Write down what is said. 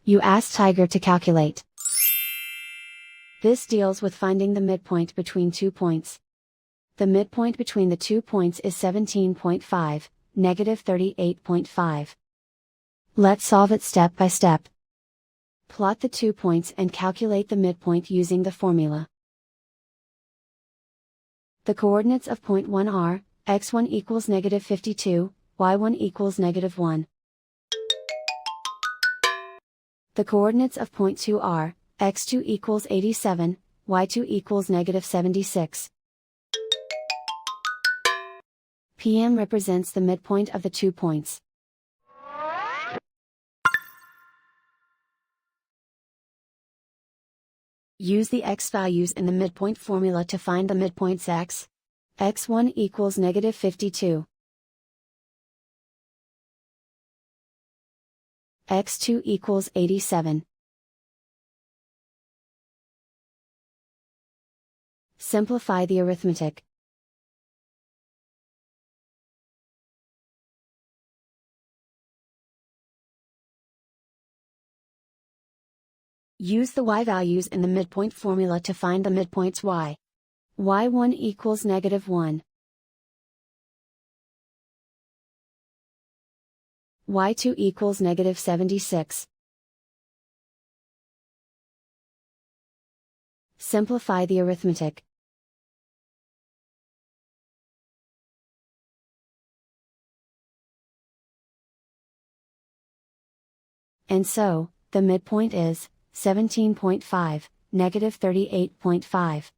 You ask Tiger to calculate. This deals with finding the midpoint between 2 points. The midpoint between the 2 points is 17.5, negative 38.5. Let's solve it step by step. Plot the 2 points and calculate the midpoint using the formula. The coordinates of point 1 are, x1 equals negative 52, y1 equals negative 1. The coordinates of point 2 are, x2 equals 87, y2 equals negative 76. PM represents the midpoint of the 2 points. Use the x values in the midpoint formula to find the midpoints x. x1 equals negative 52. x2 equals 87. Simplify the arithmetic. Use the y values in the midpoint formula to find the midpoints y. y1 equals negative 1. y2 equals negative 76. Simplify the arithmetic. And so, the midpoint is 17.5, negative 38.5.